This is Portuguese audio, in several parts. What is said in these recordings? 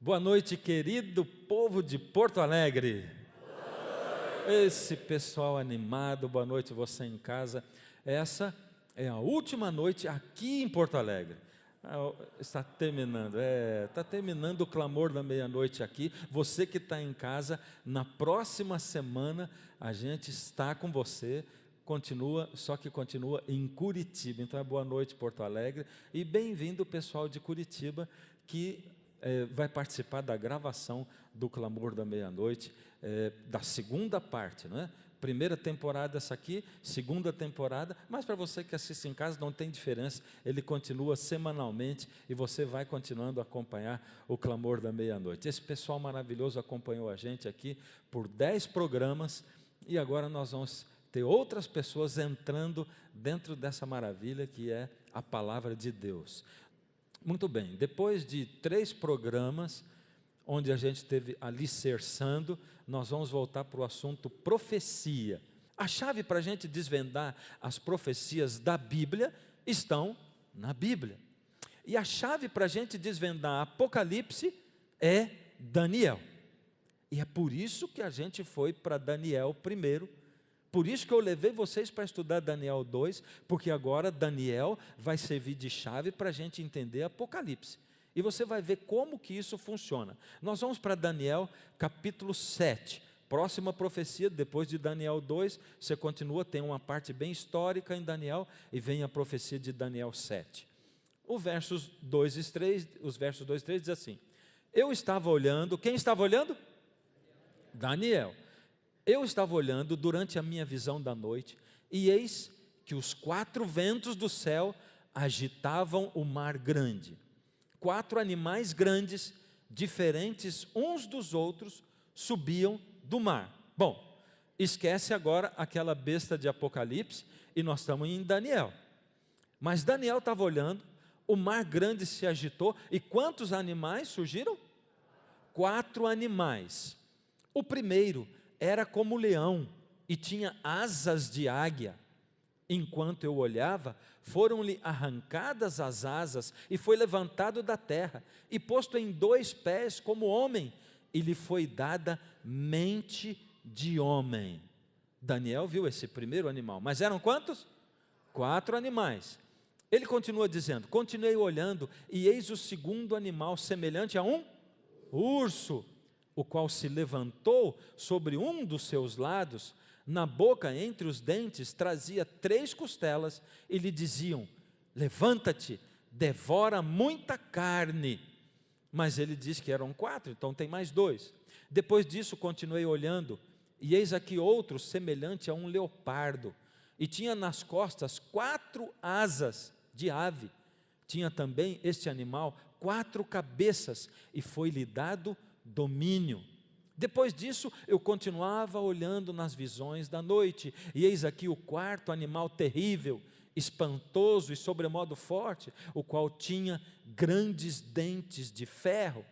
Boa noite, querido povo de Porto Alegre. Esse pessoal animado, boa noite você em casa. Essa é a última noite aqui em Porto Alegre. Está terminando o clamor da meia-noite aqui. Você que está em casa, na próxima semana a gente está com você. Só que continua em Curitiba. Então é boa noite, Porto Alegre, e bem-vindo o pessoal de Curitiba que vai participar da gravação do Clamor da Meia-Noite, da segunda parte, não é? Primeira temporada essa aqui, segunda temporada, mas para você que assiste em casa não tem diferença, ele continua semanalmente e você vai continuando a acompanhar o Clamor da Meia-Noite. Esse pessoal maravilhoso acompanhou a gente aqui por 10 programas e agora nós vamos ter outras pessoas entrando dentro dessa maravilha que é a Palavra de Deus. Muito bem, depois de 3 programas, onde a gente esteve alicerçando, nós vamos voltar para o assunto profecia. A chave para a gente desvendar as profecias da Bíblia estão na Bíblia. E a chave para a gente desvendar Apocalipse é Daniel. E é por isso que a gente foi para Daniel primeiro. Por isso que eu levei vocês para estudar Daniel 2, porque agora Daniel vai servir de chave para a gente entender Apocalipse. E você vai ver como que isso funciona. Nós vamos para Daniel capítulo 7. Próxima profecia, depois de Daniel 2, você continua, tem uma parte bem histórica em Daniel, e vem a profecia de Daniel 7. Os versos 2 e 3 diz assim: eu estava olhando, quem estava olhando? Daniel. Eu estava olhando durante a minha visão da noite, e eis que os 4 ventos do céu agitavam o mar grande. 4 animais grandes, diferentes uns dos outros, subiam do mar. Bom, esquece agora aquela besta de Apocalipse, e nós estamos em Daniel. Mas Daniel estava olhando, o mar grande se agitou, e quantos animais surgiram? 4 animais. O primeiro era como leão e tinha asas de águia. Enquanto eu olhava, foram-lhe arrancadas as asas e foi levantado da terra e posto em 2 pés como homem, e lhe foi dada mente de homem. Daniel viu esse primeiro animal, mas eram quantos? 4 animais. Ele continua dizendo: continuei olhando, e eis o segundo animal, semelhante a um urso, o qual se levantou sobre um dos seus lados, na boca entre os dentes trazia 3 costelas, e lhe diziam: levanta-te, devora muita carne. Mas ele disse que eram 4, então tem mais 2. Depois disso continuei olhando, e eis aqui outro semelhante a um leopardo, e tinha nas costas 4 asas de ave. Tinha também este animal 4 cabeças, e foi-lhe dado domínio. Depois disso eu continuava olhando nas visões da noite, e eis aqui o 4º animal terrível, espantoso e sobremodo forte, o qual tinha grandes dentes de ferro,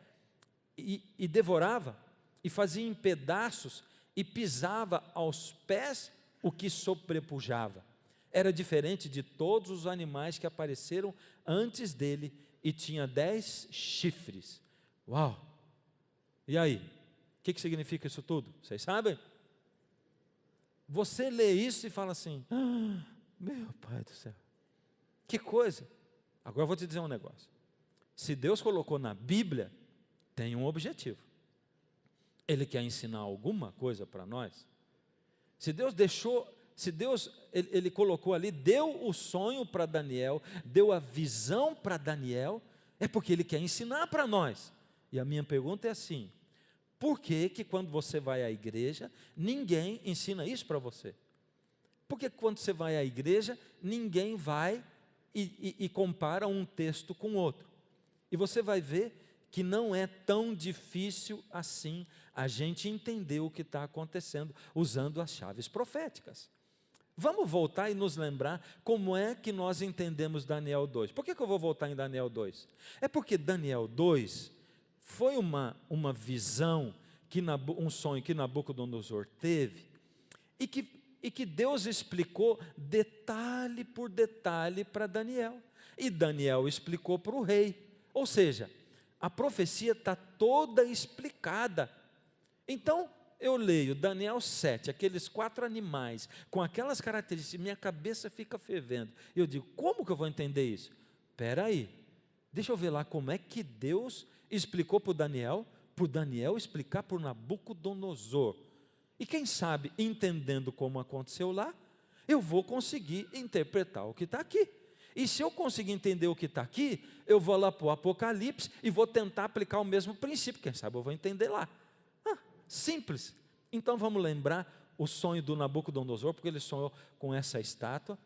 e devorava, e fazia em pedaços, e pisava aos pés o que sobrepujava. Era diferente de todos os animais que apareceram antes dele, e tinha 10 chifres. Uau! E aí, o que significa isso tudo? Vocês sabem? Você lê isso e fala assim: meu Pai do céu, que coisa! Agora eu vou te dizer um negócio. Se Deus colocou na Bíblia, tem um objetivo. Ele quer ensinar alguma coisa para nós. Se Deus ele colocou ali, deu o sonho para Daniel, deu a visão para Daniel, é porque Ele quer ensinar para nós. E a minha pergunta é assim: por que quando você vai à igreja, ninguém ensina isso para você? Por que quando você vai à igreja, ninguém vai e compara um texto com outro? E você vai ver que não é tão difícil assim a gente entender o que está acontecendo, usando as chaves proféticas. Vamos voltar e nos lembrar como é que nós entendemos Daniel 2. Por que eu vou voltar em Daniel 2? É porque Daniel 2 foi uma visão, um sonho que Nabucodonosor teve, e que Deus explicou detalhe por detalhe para Daniel, e Daniel explicou para o rei. Ou seja, a profecia está toda explicada. Então, eu leio Daniel 7, aqueles 4 animais, com aquelas características, minha cabeça fica fervendo. Eu digo, como que eu vou entender isso? Espera aí, deixa eu ver lá como é que Deus explicou para o Daniel explicar para o Nabucodonosor. E quem sabe, entendendo como aconteceu lá, eu vou conseguir interpretar o que está aqui. E se eu conseguir entender o que está aqui, eu vou lá para o Apocalipse e vou tentar aplicar o mesmo princípio. Quem sabe eu vou entender lá. Simples. Então vamos lembrar o sonho do Nabucodonosor, porque ele sonhou com essa estátua.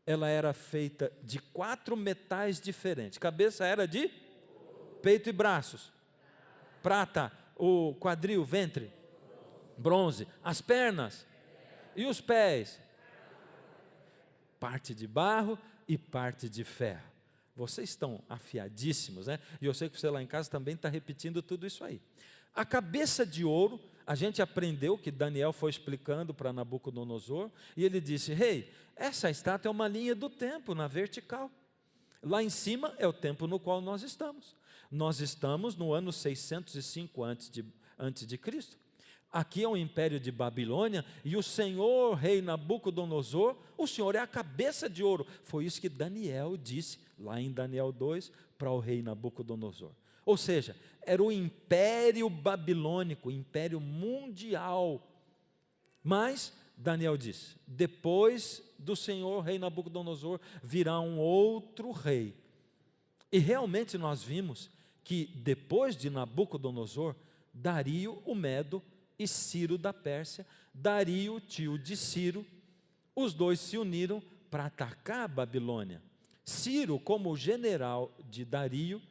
Ela era feita de 4 metais diferentes. Cabeça era de peito e braços. Prata, o quadril, ventre, bronze, as pernas e os pés. Parte de barro e parte de ferro. Vocês estão afiadíssimos, né? E eu sei que você lá em casa também está repetindo tudo isso aí. A cabeça de ouro, a gente aprendeu que Daniel foi explicando para Nabucodonosor, e ele disse, rei, essa estátua é uma linha do tempo na vertical. Lá em cima é o tempo no qual nós estamos. Nós estamos no ano 605 antes de Cristo. Aqui é o império de Babilônia, e o Senhor, rei Nabucodonosor, o Senhor é a cabeça de ouro. Foi isso que Daniel disse, lá em Daniel 2, para o rei Nabucodonosor. Ou seja, era o império babilônico, o império mundial. Mas, Daniel disse, depois do Senhor, rei Nabucodonosor, virá um outro rei. E realmente nós vimos que depois de Nabucodonosor, Dario o Medo e Ciro da Pérsia, Dario, tio de Ciro, os dois se uniram para atacar a Babilônia. Ciro, como general de Dario,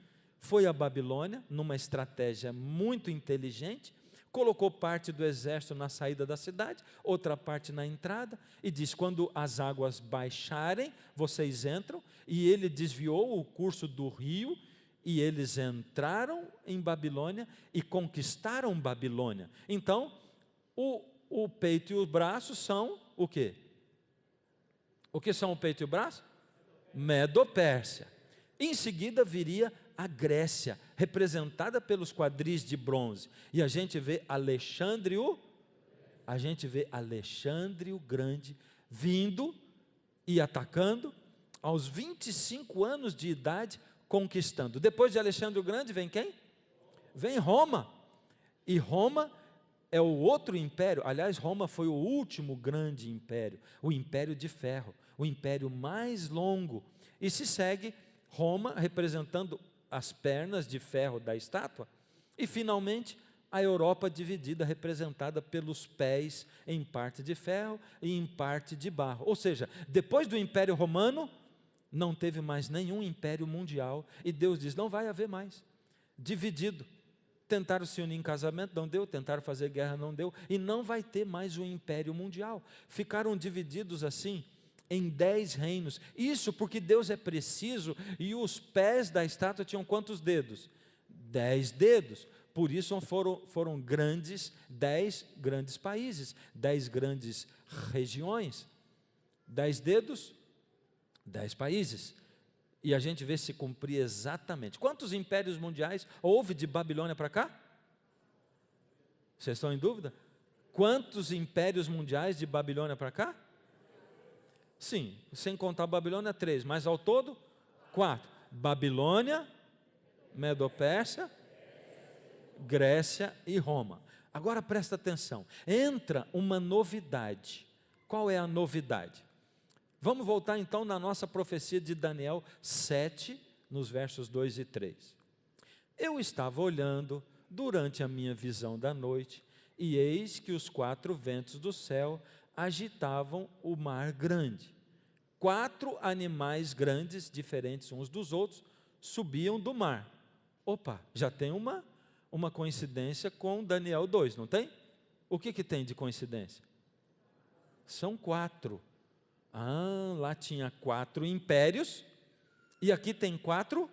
foi à Babilônia, numa estratégia muito inteligente, colocou parte do exército na saída da cidade, outra parte na entrada, e disse, quando as águas baixarem, vocês entram, e ele desviou o curso do rio, e eles entraram em Babilônia e conquistaram Babilônia. Então, o peito e o braço são o quê? O que são o peito e o braço? Medo-Pérsia. Em seguida viria a Grécia, representada pelos quadris de bronze. E a gente vê Alexandre o Grande vindo e atacando, aos 25 anos de idade, conquistando. Depois de Alexandre o Grande vem quem? Vem Roma. E Roma é o outro império. Aliás, Roma foi o último grande império, o império de ferro, o império mais longo. E se segue Roma representando as pernas de ferro da estátua, e finalmente a Europa dividida, representada pelos pés em parte de ferro e em parte de barro. Ou seja, depois do Império Romano, não teve mais nenhum império mundial, e Deus diz, não vai haver mais, dividido. Tentaram se unir em casamento, não deu, tentaram fazer guerra, não deu, e não vai ter mais um império mundial. Ficaram divididos assim, em 10 reinos, isso porque Deus é preciso, e os pés da estátua tinham quantos dedos? 10 dedos, por isso foram grandes, 10 grandes países, 10 grandes regiões, 10 dedos, 10 países, e a gente vê se cumprir exatamente. Quantos impérios mundiais houve de Babilônia para cá? Vocês estão em dúvida? Quantos impérios mundiais de Babilônia para cá? Sim, sem contar Babilônia, 3, mas ao todo, 4. Babilônia, Medo-Pérsia, Grécia e Roma. Agora presta atenção, entra uma novidade. Qual é a novidade? Vamos voltar então na nossa profecia de Daniel 7, nos versos 2 e 3. Eu estava olhando durante a minha visão da noite, e eis que os 4 ventos do céu agitavam o mar grande. 4 animais grandes, diferentes uns dos outros, subiam do mar. Opa, já tem uma coincidência com Daniel 2, não tem? O que tem de coincidência? São 4. Lá tinha 4 impérios, e aqui tem 4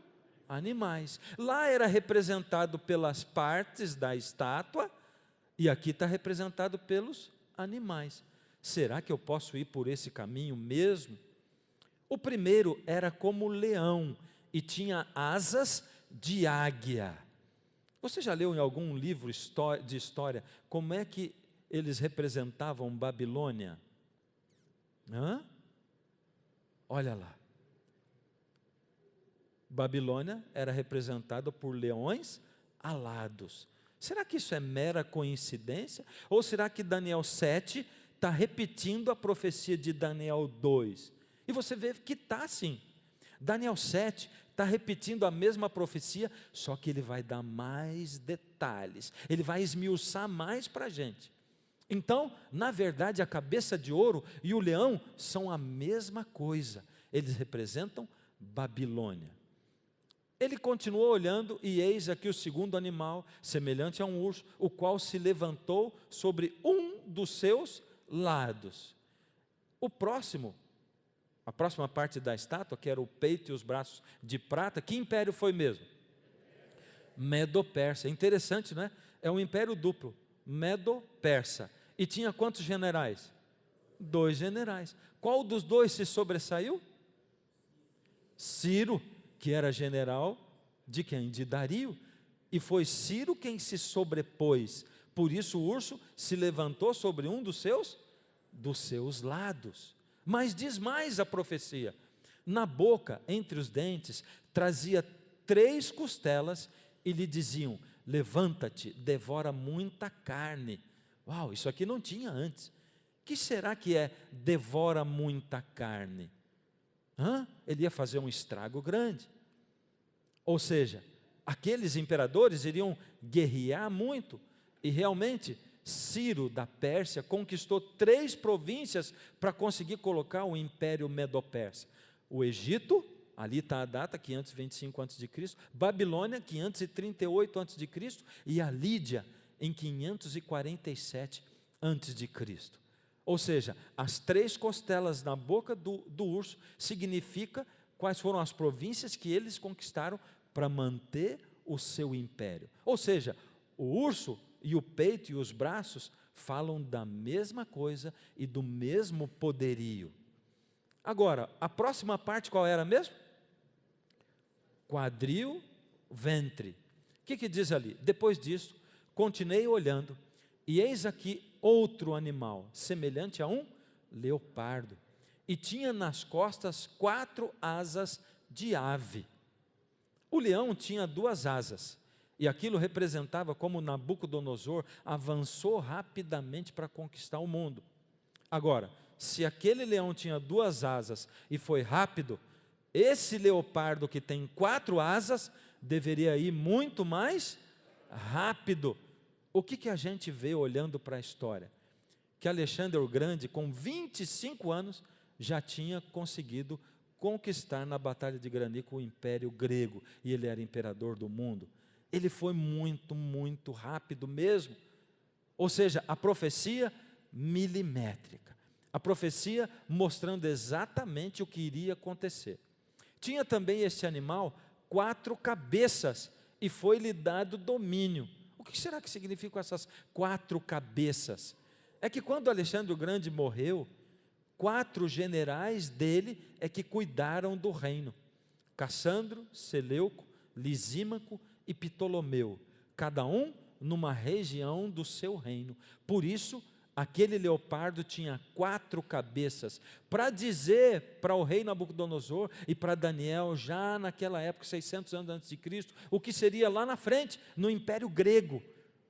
animais. Lá era representado pelas partes da estátua, e aqui está representado pelos animais. Será que eu posso ir por esse caminho mesmo? O primeiro era como leão, e tinha asas de águia. Você já leu em algum livro de história como é que eles representavam Babilônia? Hã? Olha lá. Babilônia era representada por leões alados. Será que isso é mera coincidência? Ou será que Daniel 7 está repetindo a profecia de Daniel 2? E você vê que está sim. Daniel 7 está repetindo a mesma profecia, só que ele vai dar mais detalhes, ele vai esmiuçar mais para a gente. Então, na verdade, a cabeça de ouro e o leão são a mesma coisa, eles representam Babilônia. Ele continuou olhando, e eis aqui o segundo animal, semelhante a um urso, o qual se levantou sobre um dos seus lados. A próxima parte da estátua, que era o peito e os braços de prata, que império foi mesmo? Medo-Persa. Interessante, não é? É um império duplo, Medo-Persa. E tinha quantos generais? 2 generais. Qual dos 2 se sobressaiu? Ciro, que era general de quem? De Dario. E foi Ciro quem se sobrepôs. Por isso o urso se levantou sobre um dos seus lados. Mas diz mais a profecia: na boca, entre os dentes, trazia 3 costelas e lhe diziam: levanta-te, devora muita carne. Uau, isso aqui não tinha antes. O que será que é devora muita carne? Ele ia fazer um estrago grande. Ou seja, aqueles imperadores iriam guerrear muito, e realmente Ciro da Pérsia conquistou 3 províncias para conseguir colocar o império Medo-Persa. O Egito, ali está a data, 525 a.C., Babilônia, 538 a.C., e a Lídia, em 547 a.C. Ou seja, as 3 costelas na boca do urso significa quais foram as províncias que eles conquistaram para manter o seu império. Ou seja, o urso e o peito e os braços falam da mesma coisa e do mesmo poderio. Agora, a próxima parte qual era mesmo? Quadril, ventre. O que diz ali? Depois disso, continuei olhando, e eis aqui outro animal, semelhante a um leopardo, e tinha nas costas 4 asas de ave. O leão tinha 2 asas, e aquilo representava como Nabucodonosor avançou rapidamente para conquistar o mundo. Agora, se aquele leão tinha 2 asas e foi rápido, esse leopardo que tem 4 asas deveria ir muito mais rápido. O que a gente vê olhando para a história? Que Alexandre o Grande, com 25 anos, já tinha conseguido conquistar na Batalha de Granica o Império Grego, e ele era imperador do mundo. Ele foi muito, muito rápido mesmo. Ou seja, a profecia milimétrica, a profecia mostrando exatamente o que iria acontecer. Tinha também este animal 4 cabeças, e foi-lhe dado domínio. O que será que significam essas 4 cabeças? É que quando Alexandre o Grande morreu, 4 generais dele é que cuidaram do reino: Cassandro, Seleuco, Lisímaco e Ptolomeu, cada um numa região do seu reino. Por isso, aquele leopardo tinha 4 cabeças, para dizer para o rei Nabucodonosor e para Daniel, já naquela época, 600 anos antes de Cristo, o que seria lá na frente, no Império Grego,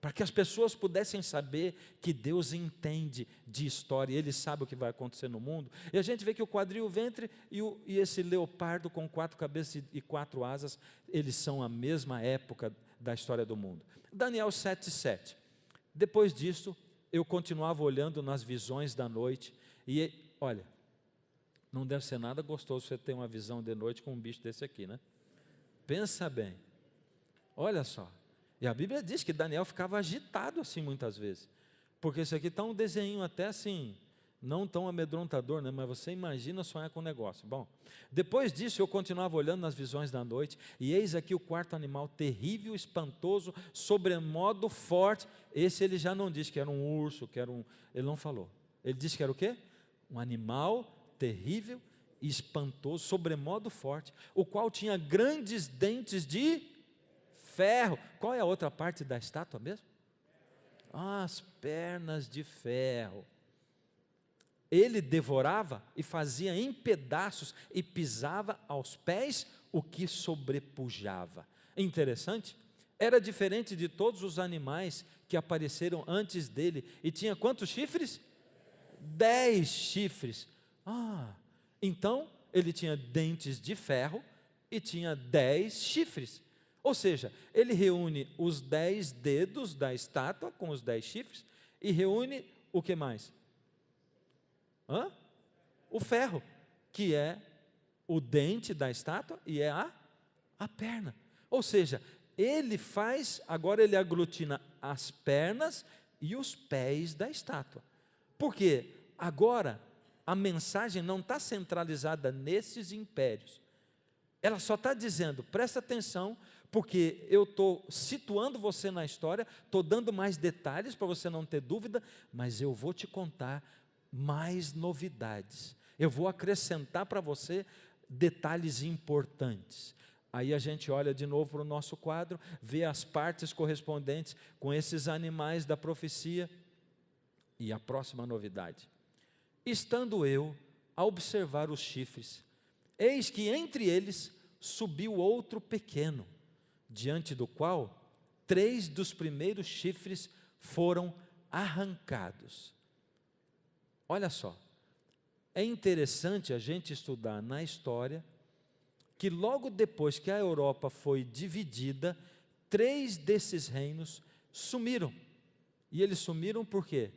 para que as pessoas pudessem saber que Deus entende de história, Ele sabe o que vai acontecer no mundo. E a gente vê que o quadril, o ventre e esse leopardo com 4 cabeças e 4 asas, eles são a mesma época da história do mundo. Daniel 7,7. Depois disso, eu continuava olhando nas visões da noite, e olha, não deve ser nada gostoso você ter uma visão de noite com um bicho desse aqui, né? Pensa bem, olha só. E a Bíblia diz que Daniel ficava agitado assim muitas vezes, porque isso aqui está um desenho até assim, não tão amedrontador, né? Mas você imagina sonhar com o negócio. Bom, depois disso eu continuava olhando nas visões da noite, e eis aqui o 4º animal, terrível, espantoso, sobremodo forte. Esse ele já não disse que era um urso, ele não falou. Ele disse que era o quê? Um animal terrível e espantoso, sobremodo forte, o qual tinha grandes dentes de ferro. Qual é a outra parte da estátua mesmo? As pernas de ferro. Ele devorava e fazia em pedaços e pisava aos pés o que sobrepujava. Interessante, era diferente de todos os animais que apareceram antes dele. E tinha quantos chifres? 10 chifres. Então ele tinha dentes de ferro e tinha 10 chifres. Ou seja, ele reúne os 10 dedos da estátua com os 10 chifres e reúne o que mais? O ferro, que é o dente da estátua e é a perna. Ou seja, agora ele aglutina as pernas e os pés da estátua. Por quê? Agora a mensagem não está centralizada nesses impérios. Ela só está dizendo, presta atenção, porque eu estou situando você na história, estou dando mais detalhes para você não ter dúvida, mas eu vou te contar mais novidades. Eu vou acrescentar para você detalhes importantes. Aí a gente olha de novo para o nosso quadro, vê as partes correspondentes com esses animais da profecia. E a próxima novidade. Estando eu a observar os chifres, eis que entre eles subiu outro pequeno, diante do qual 3 dos primeiros chifres foram arrancados. Olha só, é interessante a gente estudar na história que logo depois que a Europa foi dividida, 3 desses reinos sumiram. E eles sumiram por quê?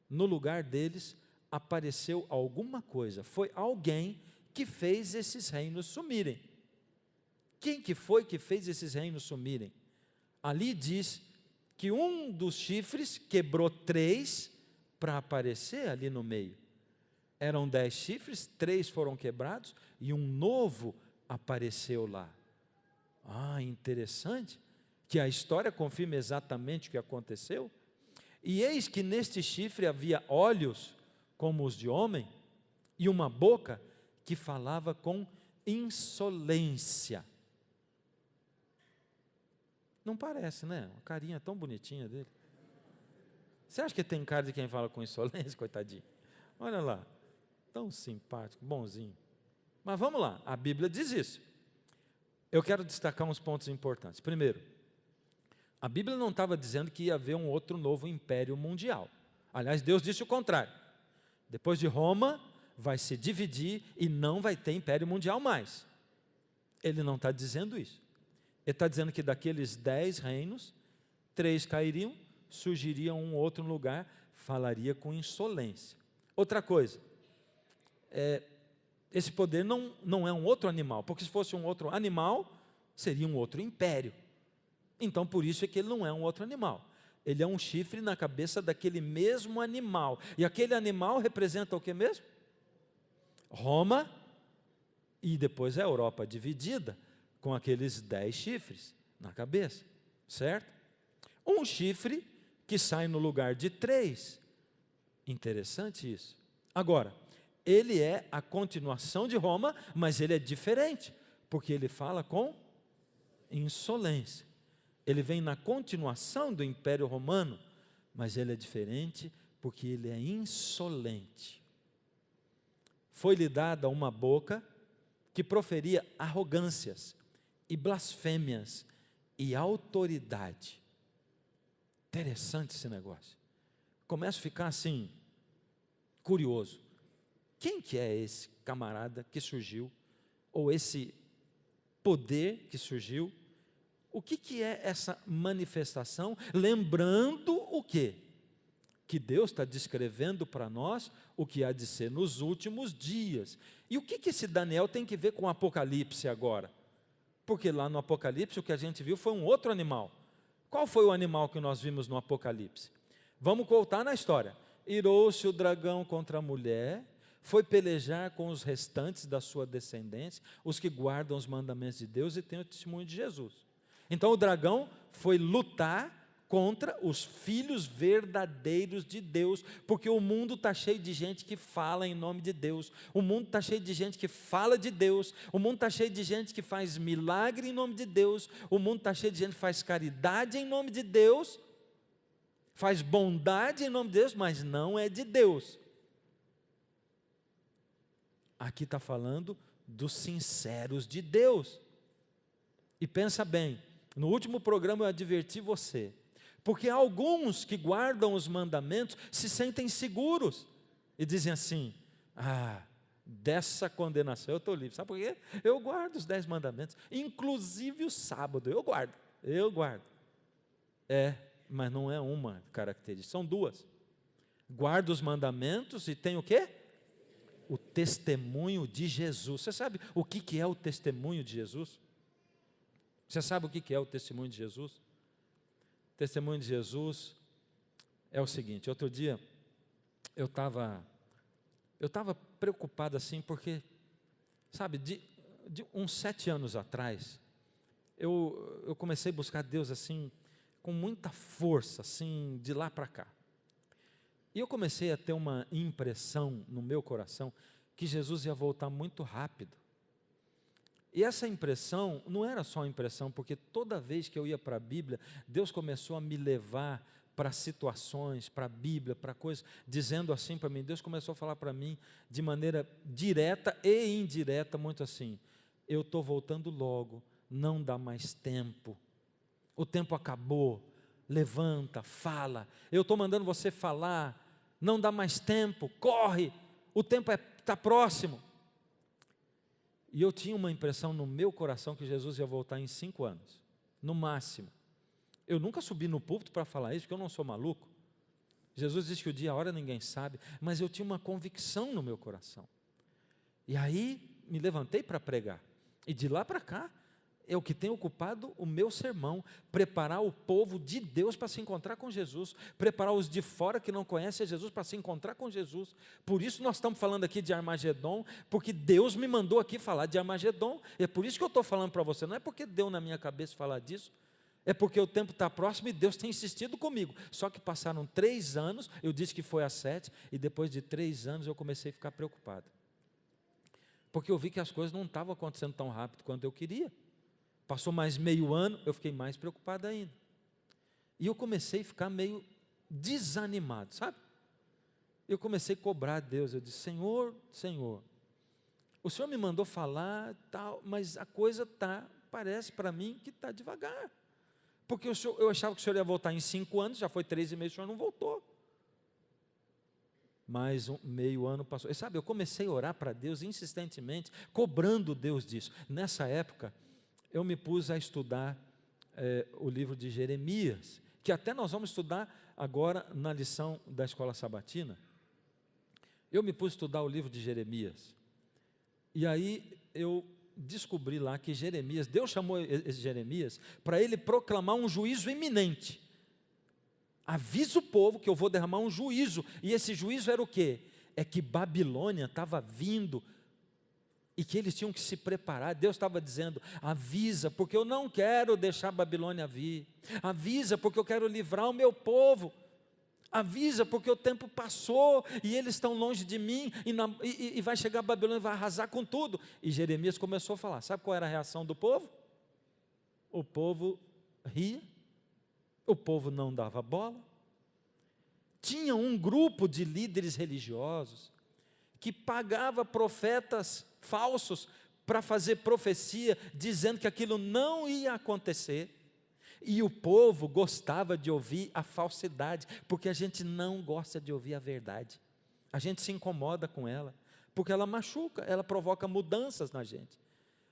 No lugar deles apareceu alguma coisa, foi alguém que fez esses reinos sumirem. Quem que foi que fez esses reinos sumirem? Ali diz que um dos chifres quebrou 3 para aparecer ali no meio. Eram 10 chifres, 3 foram quebrados e um novo apareceu lá. Interessante, que a história confirma exatamente o que aconteceu. E eis que neste chifre havia olhos como os de homem e uma boca que falava com insolência. Não parece, né? Uma carinha tão bonitinha dele. Você acha que tem cara de quem fala com insolência, coitadinho? Olha lá, tão simpático, bonzinho. Mas vamos lá, a Bíblia diz isso. Eu quero destacar uns pontos importantes. Primeiro, a Bíblia não estava dizendo que ia haver um outro novo império mundial. Aliás, Deus disse o contrário. Depois de Roma, vai se dividir e não vai ter império mundial mais. Ele não está dizendo isso. Ele está dizendo que daqueles 10 reinos, 3 cairiam, surgiria um outro lugar, falaria com insolência. Outra coisa, esse poder não é um outro animal, porque se fosse um outro animal, seria um outro império. Então, por isso é que ele não é um outro animal. Ele é um chifre na cabeça daquele mesmo animal. E aquele animal representa o que mesmo? Roma e depois a Europa dividida, com aqueles 10 chifres na cabeça, certo? Um chifre que sai no lugar de 3. Interessante isso. Agora, ele é a continuação de Roma, mas ele é diferente, porque ele fala com insolência. Ele vem na continuação do Império Romano, mas ele é diferente porque ele é insolente. Foi-lhe dada uma boca que proferia arrogâncias e blasfêmias e autoridade. Interessante esse negócio. Começo a ficar assim, curioso. Quem que é esse camarada que surgiu, ou esse poder que surgiu? O que é essa manifestação? Lembrando o quê? Que Deus está descrevendo para nós o que há de ser nos últimos dias. E o que esse Daniel tem que ver com o Apocalipse agora? Porque lá no Apocalipse o que a gente viu foi um outro animal. Qual foi o animal que nós vimos no Apocalipse? Vamos voltar na história. Irou-se o dragão contra a mulher, foi pelejar com os restantes da sua descendência, os que guardam os mandamentos de Deus e têm o testemunho de Jesus. Então o dragão foi lutar contra os filhos verdadeiros de Deus, porque o mundo está cheio de gente que fala em nome de Deus, o mundo está cheio de gente que fala de Deus, o mundo está cheio de gente que faz milagre em nome de Deus, o mundo está cheio de gente que faz caridade em nome de Deus, faz bondade em nome de Deus, mas não é de Deus. Aqui está falando dos sinceros de Deus. E pensa bem, no último programa eu adverti você, porque alguns que guardam os mandamentos se sentem seguros e dizem assim: dessa condenação eu estou livre. Sabe por quê? Eu guardo os 10 mandamentos, inclusive o sábado, eu guardo. Mas não é uma característica, são duas. Guarda os mandamentos e tem o quê? O testemunho de Jesus. Você sabe o que é o testemunho de Jesus? Você sabe o que é o testemunho de Jesus? O testemunho de Jesus é o seguinte: outro dia eu estava preocupado assim, porque, sabe, de uns 7 anos atrás, eu comecei a buscar Deus assim, com muita força, assim, de lá para cá. E eu comecei a ter uma impressão no meu coração que Jesus ia voltar muito rápido. E essa impressão não era só impressão, porque toda vez que eu ia para a Bíblia, Deus começou a me levar para situações, para a Bíblia, para coisas, dizendo assim para mim. Deus começou a falar para mim de maneira direta e indireta, muito assim: eu estou voltando logo, não dá mais tempo, o tempo acabou, levanta, fala, eu estou mandando você falar, não dá mais tempo, corre, o tempo está próximo. E eu tinha uma impressão no meu coração que Jesus ia voltar em 5 anos, no máximo. Eu nunca subi no púlpito para falar isso, porque eu não sou maluco. Jesus disse que o dia e a hora ninguém sabe, mas eu tinha uma convicção no meu coração. E aí me levantei para pregar. E de lá para cá, é o que tem ocupado o meu sermão: preparar o povo de Deus para se encontrar com Jesus, preparar os de fora que não conhecem a Jesus para se encontrar com Jesus. Por isso nós estamos falando aqui de Armagedon, porque Deus me mandou aqui falar de Armagedon, é por isso que eu estou falando para você, não é porque deu na minha cabeça falar disso, é porque o tempo está próximo e Deus tem insistido comigo. Só que passaram 3 anos, eu disse que foi a 7, e depois de 3 anos eu comecei a ficar preocupado, porque eu vi que as coisas não estavam acontecendo tão rápido quanto eu queria. Passou mais meio ano, eu fiquei mais preocupado ainda. E eu comecei a ficar meio desanimado, sabe? Eu comecei a cobrar a Deus. Eu disse: Senhor, o Senhor me mandou falar, tal, mas a coisa parece para mim que está devagar. Porque eu achava que o Senhor ia voltar em 5 anos, já foi 3 e meio, o Senhor não voltou. Mais meio ano passou. E sabe, eu comecei a orar para Deus insistentemente, cobrando Deus disso. Nessa época, eu me pus a estudar o livro de Jeremias, que até nós vamos estudar agora na lição da escola sabatina. Eu me pus a estudar o livro de Jeremias, e aí eu descobri lá que Jeremias, Deus chamou esse Jeremias para ele proclamar um juízo iminente. Avisa o povo que eu vou derramar um juízo, e esse juízo era o quê? É que Babilônia estava vindo, e que eles tinham que se preparar. Deus estava dizendo: avisa, porque eu não quero deixar a Babilônia vir, avisa, porque eu quero livrar o meu povo, avisa, porque o tempo passou, e eles estão longe de mim, e vai chegar a Babilônia e vai arrasar com tudo. E Jeremias começou a falar. Sabe qual era a reação do povo? O povo ria, o povo não dava bola. Tinha um grupo de líderes religiosos que pagava profetas falsos para fazer profecia, dizendo que aquilo não ia acontecer, e o povo gostava de ouvir a falsidade, porque a gente não gosta de ouvir a verdade, a gente se incomoda com ela, porque ela machuca, ela provoca mudanças na gente,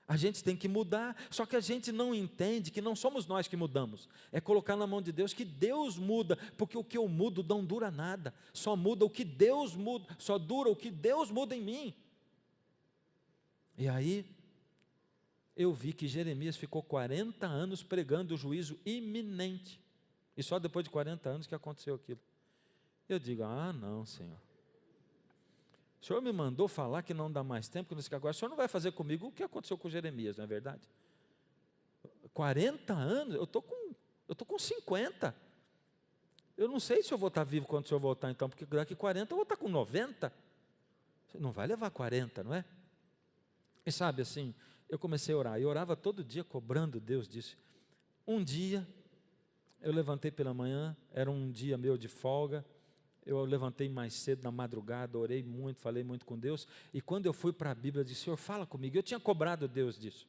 a gente tem que mudar, só que a gente não entende que não somos nós que mudamos, é colocar na mão de Deus, que Deus muda, porque o que eu mudo não dura nada, só muda o que Deus muda, só dura o que Deus muda em mim. E aí, eu vi que Jeremias ficou 40 anos pregando o juízo iminente, e só depois de 40 anos que aconteceu aquilo. Eu digo: não, Senhor, o Senhor me mandou falar que não dá mais tempo, que não sei o que agora, o Senhor não vai fazer comigo o que aconteceu com Jeremias, não é verdade? 40 anos, eu estou com 50, Eu não sei se eu vou estar vivo quando o senhor voltar então, porque daqui 40 eu vou estar com 90. Você não vai levar 40, não é? E sabe assim, eu comecei a orar, eu orava todo dia cobrando Deus disso. Um dia, eu levantei pela manhã, era um dia meu de folga, eu levantei mais cedo na madrugada, orei muito, falei muito com Deus, e quando eu fui para a Bíblia, eu disse, Senhor, fala comigo. Eu tinha cobrado Deus disso,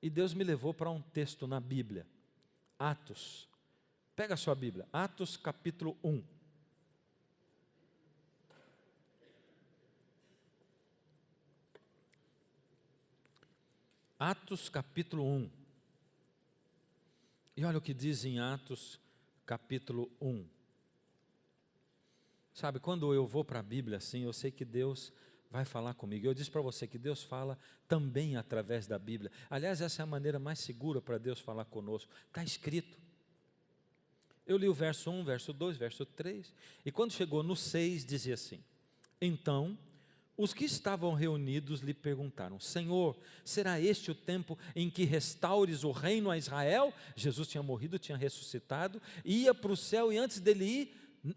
e Deus me levou para um texto na Bíblia, Atos, pega a sua Bíblia, Atos capítulo 1. Atos capítulo 1, e olha o que diz em Atos capítulo 1, sabe, quando eu vou para a Bíblia assim, eu sei que Deus vai falar comigo. Eu disse para você que Deus fala também através da Bíblia, aliás, essa é a maneira mais segura para Deus falar conosco, está escrito. Eu li o verso 1, verso 2, verso 3, e quando chegou no 6, dizia assim, então, os que estavam reunidos lhe perguntaram, Senhor, será este o tempo em que restaures o reino a Israel? Jesus tinha morrido, tinha ressuscitado, ia para o céu, e antes dele ir,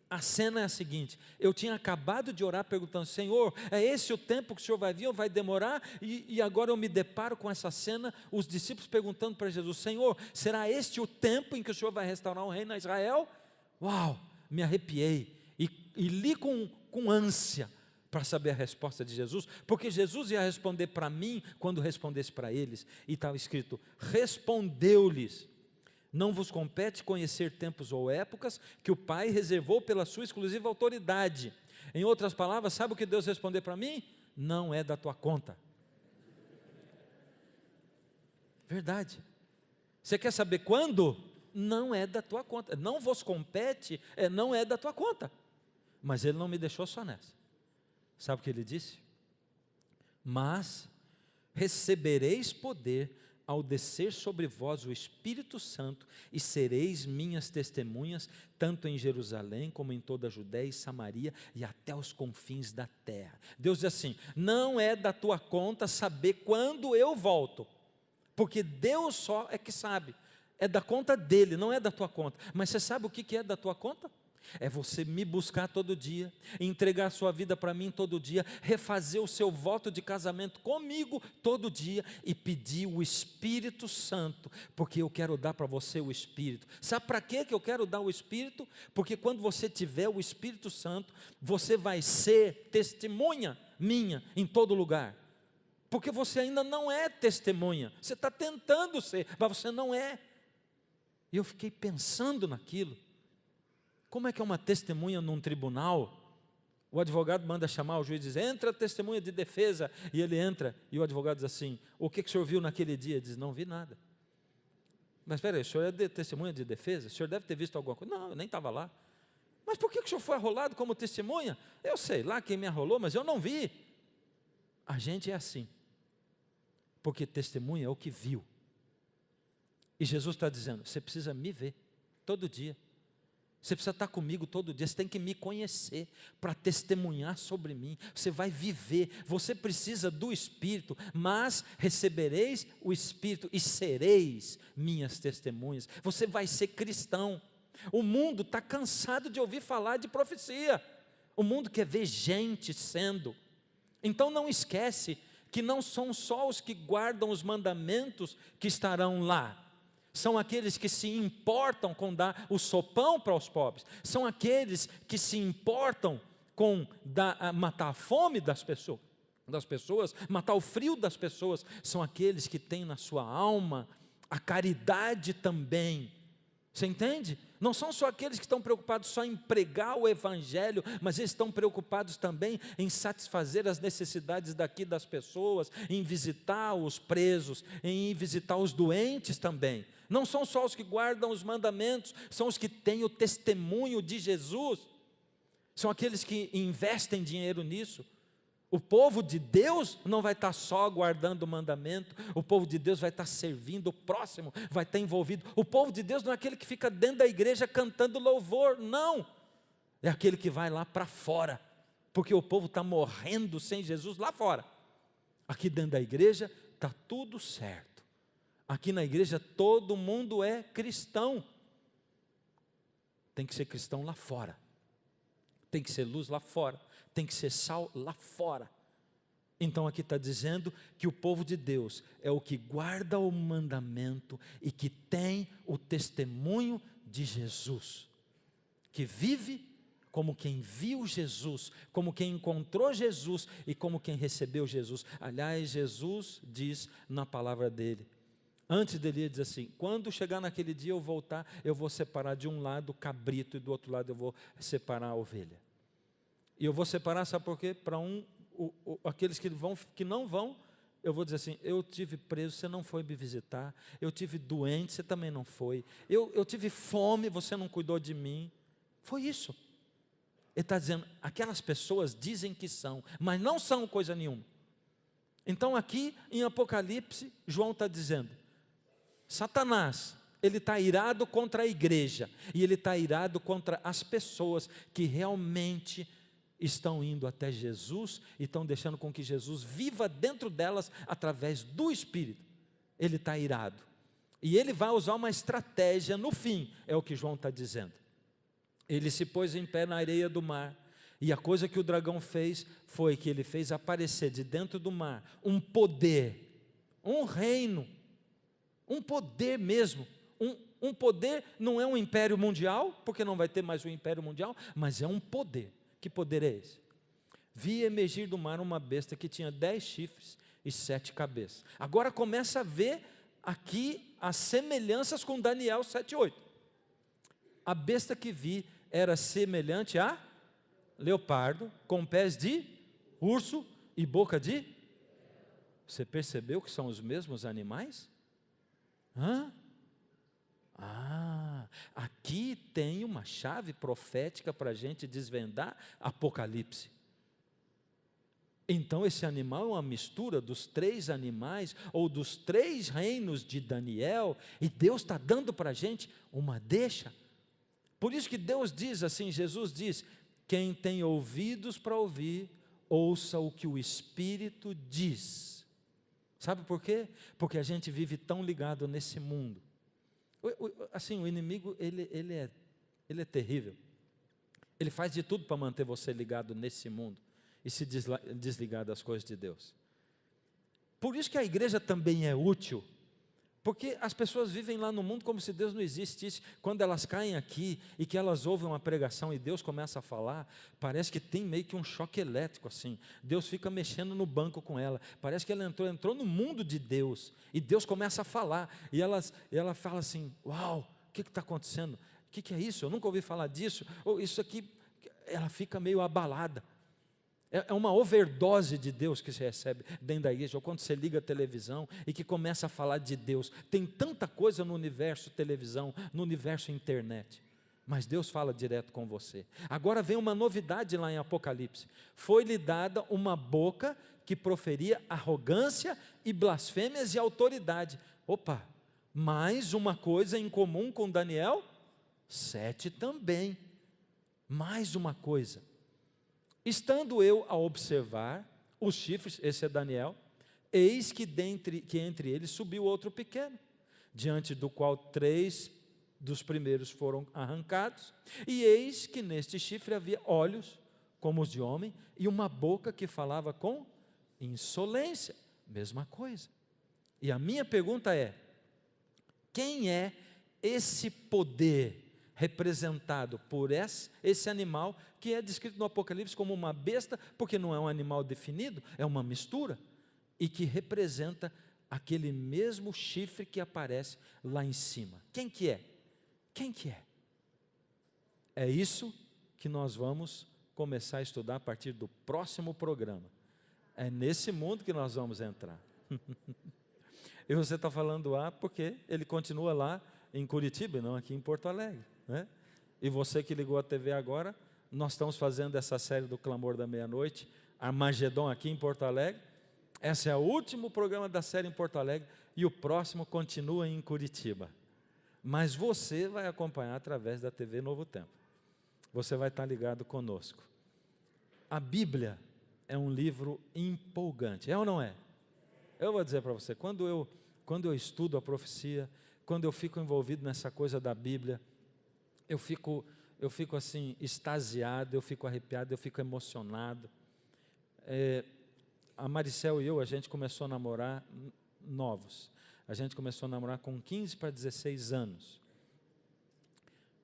a cena é a seguinte, eu tinha acabado de orar perguntando, Senhor, é esse o tempo que o Senhor vai vir ou vai demorar? E agora eu me deparo com essa cena, os discípulos perguntando para Jesus, Senhor, será este o tempo em que o Senhor vai restaurar o reino a Israel? Uau, me arrepiei, e li com ânsia, para saber a resposta de Jesus, porque Jesus ia responder para mim, quando respondesse para eles, e estava escrito, respondeu-lhes, não vos compete conhecer tempos ou épocas, que o Pai reservou pela sua exclusiva autoridade. Em outras palavras, sabe o que Deus respondeu para mim? Não é da tua conta. Verdade. Você quer saber quando? Não é da tua conta, não vos compete, não é da tua conta, mas Ele não me deixou só nessa. Sabe o que Ele disse? Mas recebereis poder ao descer sobre vós o Espírito Santo, e sereis minhas testemunhas, tanto em Jerusalém, como em toda a Judéia e Samaria, e até os confins da terra. Deus diz assim, não é da tua conta saber quando eu volto, porque Deus só é que sabe, é da conta dele, não é da tua conta. Mas você sabe o que é da tua conta? É você me buscar todo dia, entregar a sua vida para mim todo dia, refazer o seu voto de casamento comigo todo dia e pedir o Espírito Santo, porque eu quero dar para você o Espírito. Sabe para que eu quero dar o Espírito? Porque quando você tiver o Espírito Santo, você vai ser testemunha minha em todo lugar. Porque você ainda não é testemunha, você está tentando ser, mas você não é. E eu fiquei pensando naquilo. Como é que é uma testemunha num tribunal? O advogado manda chamar, o juiz diz, entra testemunha de defesa, e ele entra, e o advogado diz assim, o que o senhor viu naquele dia? Ele diz, não vi nada. Mas espera aí, o senhor é testemunha de defesa? O senhor deve ter visto alguma coisa. Não, eu nem estava lá. Mas por que o senhor foi arrolado como testemunha? Eu sei lá quem me arrolou, mas eu não vi. A gente é assim, porque testemunha é o que viu. E Jesus está dizendo, você precisa me ver todo dia. Você precisa estar comigo todo dia, você tem que me conhecer para testemunhar sobre mim, você vai viver, você precisa do Espírito, mas recebereis o Espírito e sereis minhas testemunhas, você vai ser cristão. O mundo está cansado de ouvir falar de profecia, o mundo quer ver gente sendo, então não esquece que não são só os que guardam os mandamentos que estarão lá, são aqueles que se importam com dar o sopão para os pobres, são aqueles que se importam com matar a fome das pessoas, matar o frio das pessoas, são aqueles que têm na sua alma a caridade também. Você entende? Não são só aqueles que estão preocupados só em pregar o Evangelho, mas eles estão preocupados também em satisfazer as necessidades daqui das pessoas, em visitar os presos, em visitar os doentes também. Não são só os que guardam os mandamentos, são os que têm o testemunho de Jesus, são aqueles que investem dinheiro nisso. O povo de Deus não vai estar só guardando o mandamento, o povo de Deus vai estar servindo o próximo, vai estar envolvido. O povo de Deus não é aquele que fica dentro da igreja cantando louvor, não. É aquele que vai lá para fora, porque o povo está morrendo sem Jesus lá fora. Aqui dentro da igreja está tudo certo. Aqui na igreja todo mundo é cristão. tem que ser cristão lá fora, tem que ser luz lá fora, tem que ser sal lá fora. Então aqui está dizendo que o povo de Deus é o que guarda o mandamento e que tem o testemunho de Jesus, que vive como quem viu Jesus, como quem encontrou Jesus e como quem recebeu Jesus. Aliás, Jesus diz na palavra dele, antes dele, ele diz assim: quando chegar naquele dia eu voltar, eu vou separar de um lado o cabrito e do outro lado eu vou separar a ovelha. E eu vou separar, sabe por quê? Para aqueles que não vão, eu vou dizer assim: eu tive preso, você não foi me visitar, eu tive doente, você também não foi, eu tive fome, você não cuidou de mim. Foi isso. Ele está dizendo, aquelas pessoas dizem que são, mas não são coisa nenhuma. Então aqui em Apocalipse, João está dizendo, Satanás, ele está irado contra a igreja, e ele está irado contra as pessoas que realmente estão indo até Jesus, e estão deixando com que Jesus viva dentro delas, através do Espírito. Ele está irado, e ele vai usar uma estratégia no fim, é o que João está dizendo. Ele se pôs em pé na areia do mar, e a coisa que o dragão fez, foi que ele fez aparecer de dentro do mar, um poder, um reino, um poder mesmo, um poder, não é um império mundial, porque não vai ter mais um império mundial, mas é um poder. Que poder é esse? Vi emergir do mar uma besta que tinha 10 chifres e 7 cabeças. Agora começa a ver aqui as semelhanças com Daniel 7:8. A besta que vi era semelhante a leopardo, com pés de urso e boca de... Você percebeu que são os mesmos animais? Aqui tem uma chave profética para a gente desvendar Apocalipse. Então esse animal é uma mistura dos 3 animais, ou dos 3 reinos de Daniel, e Deus está dando para a gente uma deixa. Por isso que Deus diz assim, Jesus diz, quem tem ouvidos para ouvir, ouça o que o Espírito diz. Sabe por quê? Porque a gente vive tão ligado nesse mundo. Assim, o inimigo, ele é terrível. Ele faz de tudo para manter você ligado nesse mundo e se desligar das coisas de Deus. Por isso que a igreja também é útil, porque as pessoas vivem lá no mundo como se Deus não existisse. Quando elas caem aqui e que elas ouvem uma pregação e Deus começa a falar, parece que tem meio que um choque elétrico assim. Deus fica mexendo no banco com ela, parece que ela entrou no mundo de Deus, e Deus começa a falar, e ela fala assim, uau, o que está acontecendo? O que é isso? Eu nunca ouvi falar disso, ou isso aqui, ela fica meio abalada. É uma overdose de Deus que se recebe dentro da igreja, ou quando você liga a televisão e que começa a falar de Deus. Tem tanta coisa no universo televisão, no universo internet, mas Deus fala direto com você. Agora vem uma novidade lá em Apocalipse. Foi-lhe dada uma boca que proferia arrogância e blasfêmias e autoridade. Opa, mais uma coisa em comum com Daniel 7 também. Mais uma coisa. Estando eu a observar os chifres, esse é Daniel, eis que entre eles subiu outro pequeno, diante do qual 3 dos primeiros foram arrancados, e eis que neste chifre havia olhos como os de homem, e uma boca que falava com insolência, mesma coisa. E a minha pergunta é, quem é esse poder representado por esse animal, que é descrito no Apocalipse como uma besta, porque não é um animal definido, é uma mistura, e que representa aquele mesmo chifre que aparece lá em cima. Quem que é? Quem que é? É isso que nós vamos começar a estudar a partir do próximo programa. É nesse mundo que nós vamos entrar. E você está falando porque ele continua lá em Curitiba, não aqui em Porto Alegre, né? E você que ligou a TV agora, nós estamos fazendo essa série do Clamor da Meia-Noite, Armagedon aqui em Porto Alegre. Esse é o último programa da série em Porto Alegre, e o próximo continua em Curitiba. Mas você vai acompanhar através da TV Novo Tempo. Você vai estar ligado conosco. A Bíblia é um livro empolgante, é ou não é? Eu vou dizer para você, quando eu estudo a profecia, quando eu fico envolvido nessa coisa da Bíblia, eu fico eu fico assim, extasiado, eu fico arrepiado, eu fico emocionado. A Maricel e eu, a gente começou a namorar novos. A gente começou a namorar com 15 para 16 anos.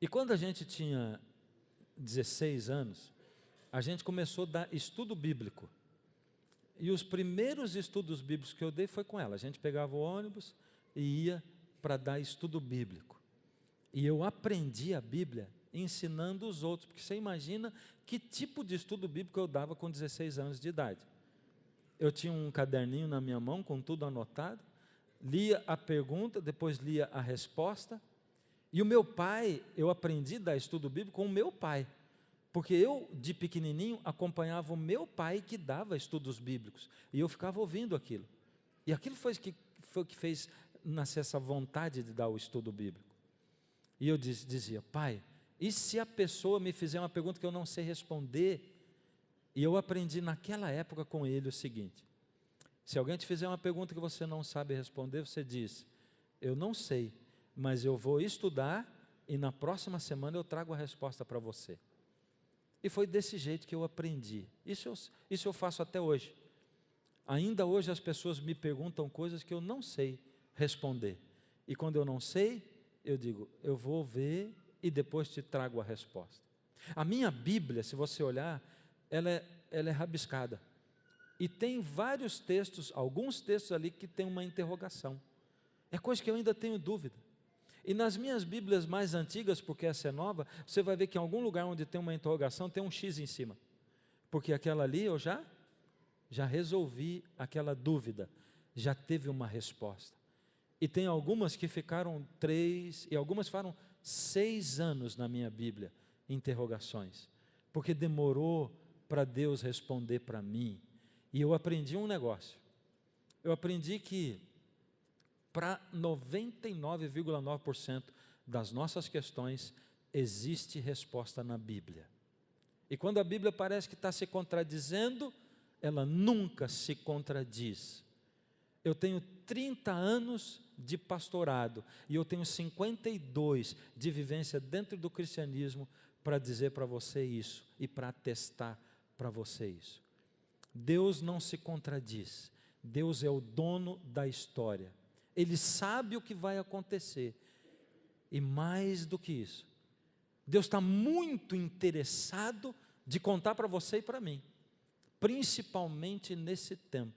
E quando a gente tinha 16 anos, a gente começou a dar estudo bíblico. E os primeiros estudos bíblicos que eu dei foi com ela. A gente pegava o ônibus e ia para dar estudo bíblico. E eu aprendi a Bíblia ensinando os outros, porque você imagina que tipo de estudo bíblico eu dava com 16 anos de idade. Eu tinha um caderninho na minha mão com tudo anotado, lia a pergunta, depois lia a resposta. E o meu pai, eu aprendi a dar estudo bíblico com o meu pai. Porque eu, de pequenininho, acompanhava o meu pai que dava estudos bíblicos. E eu ficava ouvindo aquilo. E aquilo foi o que fez nascer essa vontade de dar o estudo bíblico. E eu dizia, pai, e se a pessoa me fizer uma pergunta que eu não sei responder? E eu aprendi naquela época com ele o seguinte: se alguém te fizer uma pergunta que você não sabe responder, você diz, eu não sei, mas eu vou estudar e na próxima semana eu trago a resposta para você. E foi desse jeito que eu aprendi. Isso eu faço até hoje. Ainda hoje as pessoas me perguntam coisas que eu não sei responder. E quando eu não sei, eu digo, eu vou ver e depois te trago a resposta. A minha Bíblia, se você olhar, ela é rabiscada. E tem vários textos, alguns textos ali que tem uma interrogação. É coisa que eu ainda tenho dúvida. E nas minhas Bíblias mais antigas, porque essa é nova, você vai ver que em algum lugar onde tem uma interrogação, tem um X em cima. Porque aquela ali eu já resolvi aquela dúvida, já teve uma resposta. E tem algumas que ficaram 3, e algumas ficaram 6 anos na minha Bíblia, interrogações. Porque demorou para Deus responder para mim. E eu aprendi um negócio. Eu aprendi que para 99,9% das nossas questões, existe resposta na Bíblia. E quando a Bíblia parece que está se contradizendo, ela nunca se contradiz. Eu tenho 30 anos de pastorado e eu tenho 52 de vivência dentro do cristianismo para dizer para você isso e para atestar para você isso. Deus não se contradiz. Deus é o dono da história. Ele sabe o que vai acontecer. E mais do que isso, Deus está muito interessado de contar para você e para mim, principalmente nesse tempo.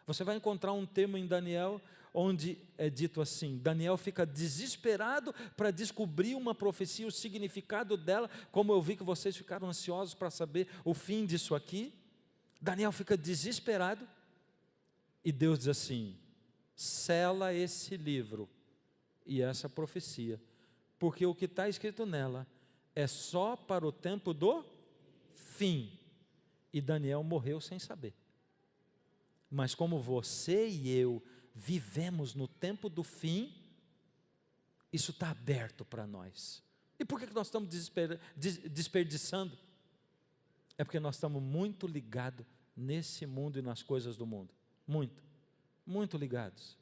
Você vai encontrar um termo em Daniel, onde é dito assim, Daniel fica desesperado para descobrir uma profecia, o significado dela, como eu vi que vocês ficaram ansiosos para saber o fim disso aqui. Daniel fica desesperado, e Deus diz assim, sela esse livro e essa profecia, porque o que está escrito nela é só para o tempo do fim. E Daniel morreu sem saber. Mas como você e eu vivemos no tempo do fim, isso está aberto para nós. E por que nós estamos desperdiçando? É porque nós estamos muito ligados nesse mundo e nas coisas do mundo. Muito ligados.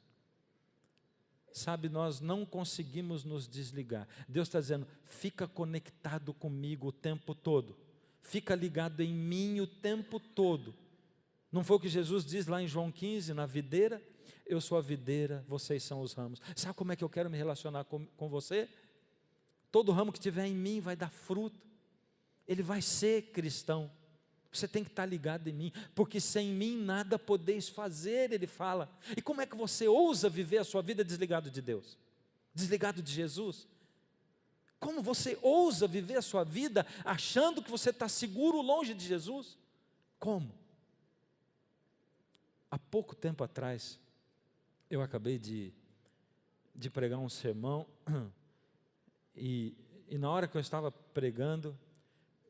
Sabe, nós não conseguimos nos desligar. Deus está dizendo, fica conectado comigo o tempo todo. Fica ligado em mim o tempo todo. Não foi o que Jesus diz lá em João 15, na videira? Eu sou a videira, vocês são os ramos. Sabe como é que eu quero me relacionar com você? Todo ramo que tiver em mim vai dar fruto. Ele vai ser cristão. Você tem que estar ligado em mim, porque sem mim nada podeis fazer, ele fala. E como é que você ousa viver a sua vida desligado de Deus? Desligado de Jesus? Como você ousa viver a sua vida achando que você está seguro longe de Jesus? Como? Há pouco tempo atrás, eu acabei de pregar um sermão, e na hora que eu estava pregando,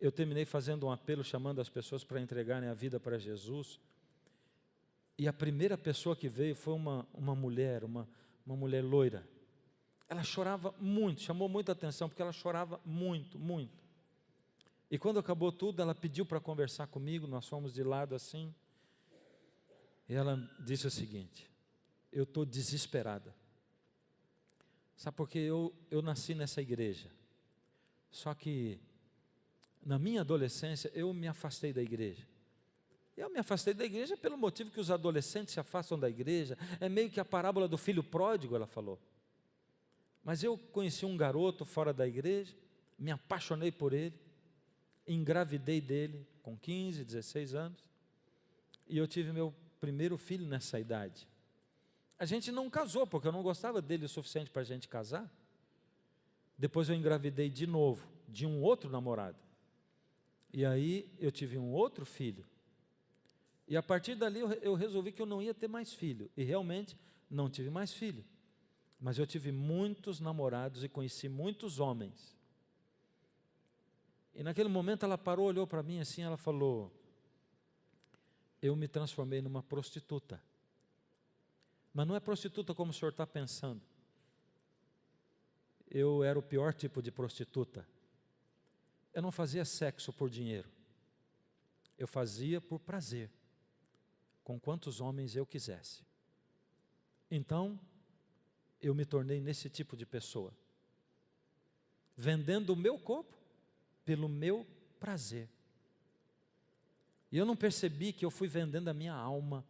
eu terminei fazendo um apelo, chamando as pessoas para entregarem a vida para Jesus, e a primeira pessoa que veio foi uma mulher loira. Ela chorava muito, chamou muita atenção, porque ela chorava muito. E quando acabou tudo, ela pediu para conversar comigo, nós fomos de lado assim, e ela disse o seguinte, eu estou desesperada. Sabe por quê? Eu nasci nessa igreja, Só que, na minha adolescência, eu me afastei da igreja. Eu me afastei da igreja pelo motivo que os adolescentes se afastam da igreja. É meio que a parábola do filho pródigo, ela falou. Mas eu conheci um garoto fora da igreja, me apaixonei por ele, engravidei dele com 15, 16 anos, e eu tive meu primeiro filho nessa idade. A gente não casou, porque eu não gostava dele o suficiente para a gente casar. Depois eu engravidei de novo, de um outro namorado. E aí eu tive um outro filho. E a partir dali eu resolvi que eu não ia ter mais filho. E realmente não tive mais filho. Mas eu tive muitos namorados e conheci muitos homens. E naquele momento ela parou, olhou para mim assim, ela falou: eu me transformei numa prostituta. Mas não é prostituta como o senhor está pensando. Eu era o pior tipo de prostituta. Eu não fazia sexo por dinheiro. Eu fazia por prazer, com quantos homens eu quisesse. Então, eu me tornei nesse tipo de pessoa, vendendo o meu corpo pelo meu prazer. E eu não percebi que eu fui vendendo a minha alma,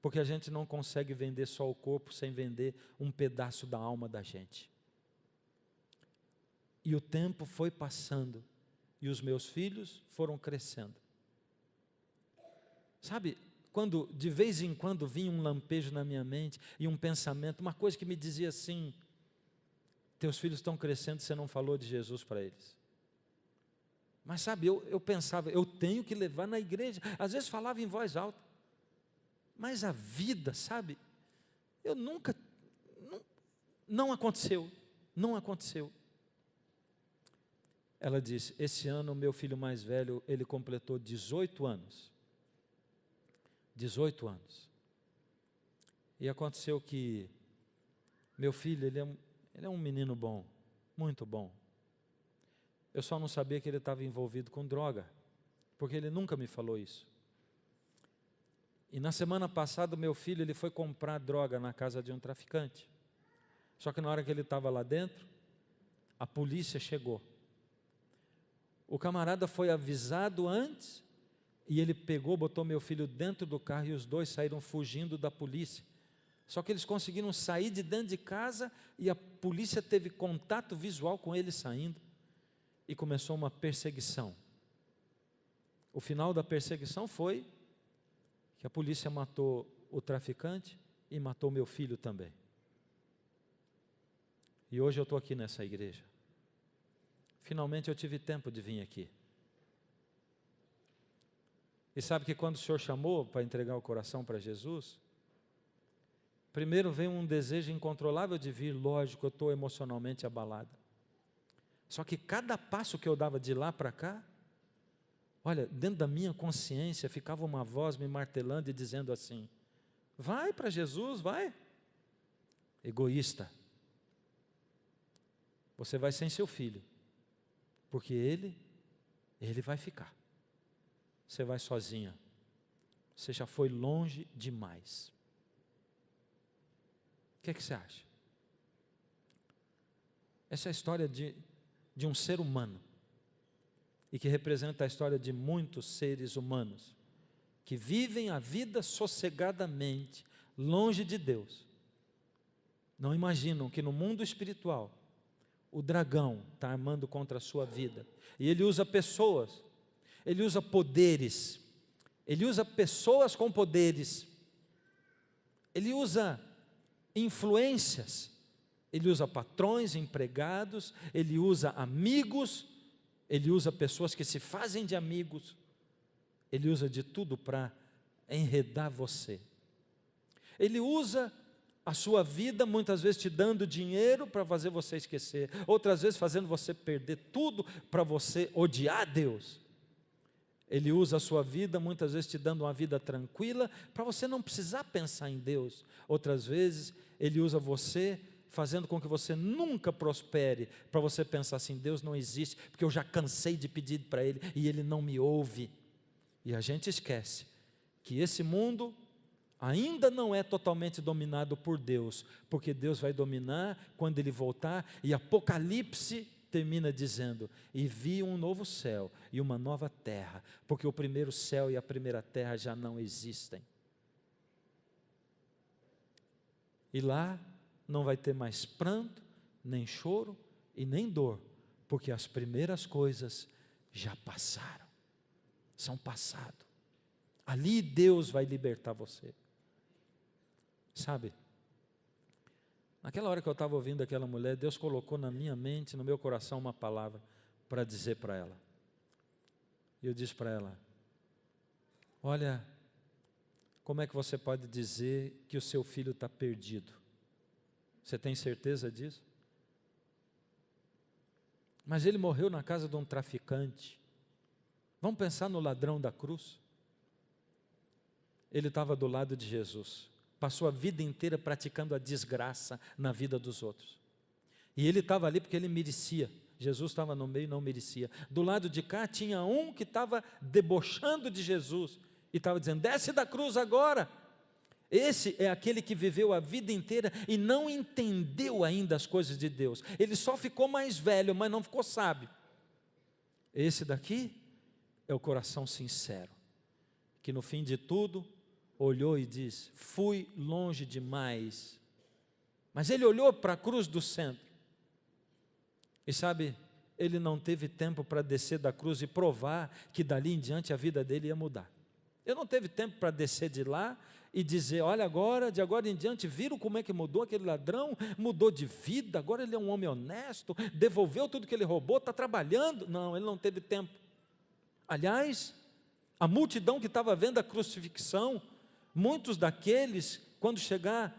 porque a gente não consegue vender só o corpo sem vender um pedaço da alma da gente. E o tempo foi passando, e os meus filhos foram crescendo. Sabe, quando de vez em quando vinha um lampejo na minha mente, e um pensamento, uma coisa que me dizia assim: teus filhos estão crescendo, você não falou de Jesus para eles. Mas sabe, eu pensava, eu tenho que levar na igreja. Às vezes falava em voz alta. Mas a vida, sabe, eu nunca, não aconteceu, não aconteceu. Ela disse: esse ano o meu filho mais velho, ele completou 18 anos. 18 anos. E aconteceu que meu filho, ele é um menino bom, muito bom. Eu só não sabia que ele estava envolvido com droga, porque ele nunca me falou isso. E na semana passada, meu filho, ele foi comprar droga na casa de um traficante. Só que na hora que ele estava lá dentro, a polícia chegou. O camarada foi avisado antes, e ele pegou, botou meu filho dentro do carro, e os dois saíram fugindo da polícia. Só que eles conseguiram sair de dentro de casa, e a polícia teve contato visual com eles saindo, e começou uma perseguição. O final da perseguição foi que a polícia matou o traficante e matou meu filho também. E hoje eu estou aqui nessa igreja. Finalmente eu tive tempo de vir aqui. E sabe que quando o Senhor chamou para entregar o coração para Jesus, primeiro veio um desejo incontrolável de vir, lógico, eu estou emocionalmente abalado. Só que cada passo que eu dava de lá para cá, olha, dentro da minha consciência ficava uma voz me martelando e dizendo assim: vai para Jesus, vai. Egoísta. Você vai sem seu filho, porque ele vai ficar. Você vai sozinha. Você já foi longe demais. O que você acha? Essa é a história de um ser humano, e que representa a história de muitos seres humanos, que vivem a vida sossegadamente, longe de Deus. Não imaginam que no mundo espiritual, o dragão está armando contra a sua vida, e ele usa pessoas, ele usa poderes, ele usa pessoas com poderes, ele usa influências, ele usa patrões, empregados, ele usa amigos, ele usa pessoas que se fazem de amigos, ele usa de tudo para enredar você. Ele usa a sua vida, muitas vezes te dando dinheiro para fazer você esquecer, outras vezes fazendo você perder tudo para você odiar Deus. Ele usa a sua vida, muitas vezes te dando uma vida tranquila, para você não precisar pensar em Deus. Outras vezes, ele usa você, fazendo com que você nunca prospere, para você pensar assim: Deus não existe, porque eu já cansei de pedir para Ele, e Ele não me ouve. E a gente esquece que esse mundo ainda não é totalmente dominado por Deus, porque Deus vai dominar quando Ele voltar, e Apocalipse termina dizendo: e vi um novo céu e uma nova terra, porque o primeiro céu e a primeira terra já não existem. E lá não vai ter mais pranto, nem choro e nem dor, porque as primeiras coisas já passaram, são passado. Ali Deus vai libertar você. Sabe, naquela hora que eu estava ouvindo aquela mulher, Deus colocou na minha mente, no meu coração, uma palavra para dizer para ela. E eu disse para ela: olha, como é que você pode dizer que o seu filho está perdido? Você tem certeza disso? Mas ele morreu na casa de um traficante. Vamos pensar no ladrão da cruz. Ele estava do lado de Jesus, passou a vida inteira praticando a desgraça na vida dos outros. E ele estava ali porque ele merecia. Jesus estava no meio e não merecia. Do lado de cá tinha um que estava debochando de Jesus e estava dizendo: desce da cruz agora. Esse é aquele que viveu a vida inteira e não entendeu ainda as coisas de Deus. Ele só ficou mais velho, mas não ficou sábio. Esse daqui é o coração sincero, que no fim de tudo olhou e disse: fui longe demais. Mas ele olhou para a cruz do centro. E sabe, ele não teve tempo para descer da cruz e provar que dali em diante a vida dele ia mudar. Ele não teve tempo para descer de lá e dizer: olha agora, de agora em diante, viram como é que mudou aquele ladrão? Mudou de vida, agora ele é um homem honesto, devolveu tudo que ele roubou, está trabalhando. Não, ele não teve tempo. Aliás, a multidão que estava vendo a crucifixão, muitos daqueles, quando chegar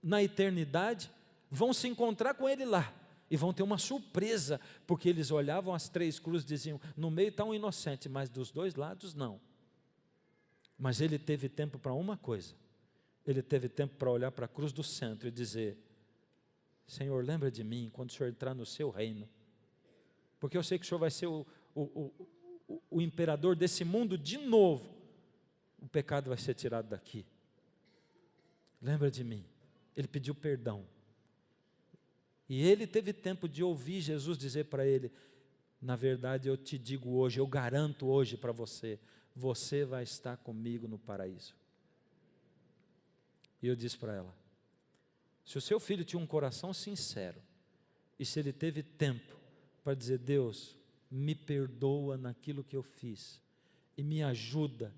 na eternidade, vão se encontrar com ele lá, e vão ter uma surpresa, porque eles olhavam as três cruzes e diziam: no meio está um inocente, mas dos dois lados não. Mas ele teve tempo para uma coisa, ele teve tempo para olhar para a cruz do centro e dizer: Senhor, lembra de mim quando o Senhor entrar no seu reino, porque eu sei que o Senhor vai ser o imperador desse mundo de novo, o pecado vai ser tirado daqui, lembra de mim. Ele pediu perdão, e ele teve tempo de ouvir Jesus dizer para ele: na verdade eu te digo hoje, eu garanto hoje para você, você vai estar comigo no paraíso. E eu disse para ela: se o seu filho tinha um coração sincero, e se ele teve tempo para dizer: Deus, me perdoa naquilo que eu fiz, e me ajuda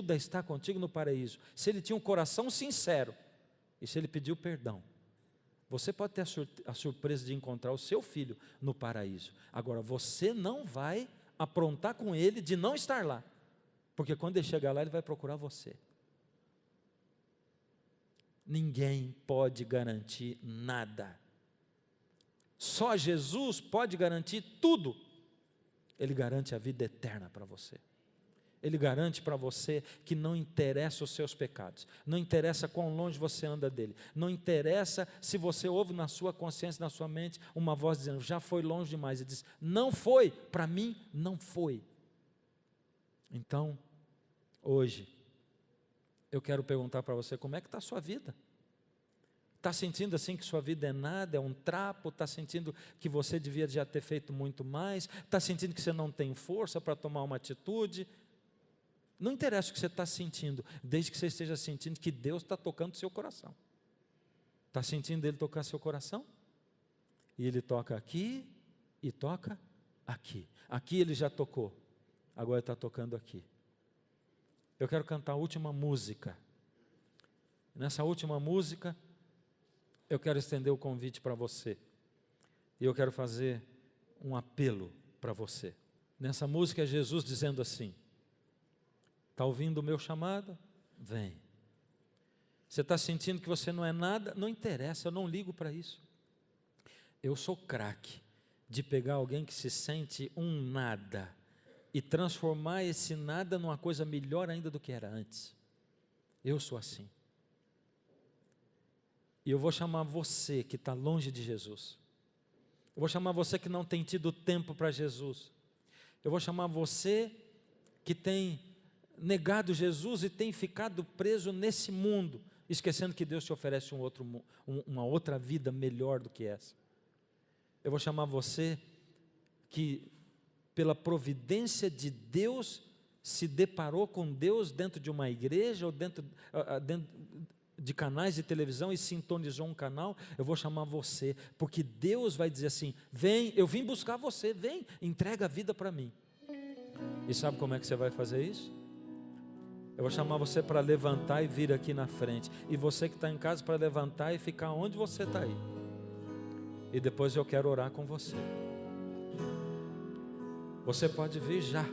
a estar contigo no paraíso. Se ele tinha um coração sincero, e se ele pediu perdão, você pode ter a surpresa de encontrar o seu filho no paraíso. Agora, você não vai aprontar com ele de não estar lá, porque quando ele chegar lá, ele vai procurar você. Ninguém pode garantir nada, só Jesus pode garantir tudo. Ele garante a vida eterna para você. Ele garante para você que não interessa os seus pecados, não interessa quão longe você anda dele, não interessa se você ouve na sua consciência, na sua mente, uma voz dizendo: já foi longe demais. Ele diz: não foi, para mim não foi. Então, hoje, eu quero perguntar para você: como é que está a sua vida? Está sentindo assim que sua vida é nada, é um trapo? Está sentindo que você devia já ter feito muito mais? Está sentindo que você não tem força para tomar uma atitude? Não interessa o que você está sentindo, desde que você esteja sentindo que Deus está tocando o seu coração. Está sentindo Ele tocar seu coração? E Ele toca aqui e toca aqui. Aqui Ele já tocou, agora Ele está tocando aqui. Eu quero cantar a última música. Nessa última música, eu quero estender o convite para você. E eu quero fazer um apelo para você. Nessa música é Jesus dizendo assim: está ouvindo o meu chamado? Vem. Você está sentindo que você não é nada? Não interessa, eu não ligo para isso. Eu sou craque de pegar alguém que se sente um nada e transformar esse nada numa coisa melhor ainda do que era antes. Eu sou assim. E eu vou chamar você que está longe de Jesus. Eu vou chamar você que não tem tido tempo para Jesus. Eu vou chamar você que tem negado Jesus e tem ficado preso nesse mundo, esquecendo que Deus te oferece uma outra vida melhor do que essa. Eu vou chamar você que, pela providência de Deus, se deparou com Deus dentro de uma igreja ou dentro de canais de televisão e sintonizou um canal. Eu vou chamar você, porque Deus vai dizer assim: vem, eu vim buscar você, vem, entrega a vida para mim. E sabe como é que você vai fazer isso? Eu vou chamar você para levantar e vir aqui na frente, e você que está em casa para levantar e ficar onde você está aí, e depois eu quero orar com você. Você pode vir já,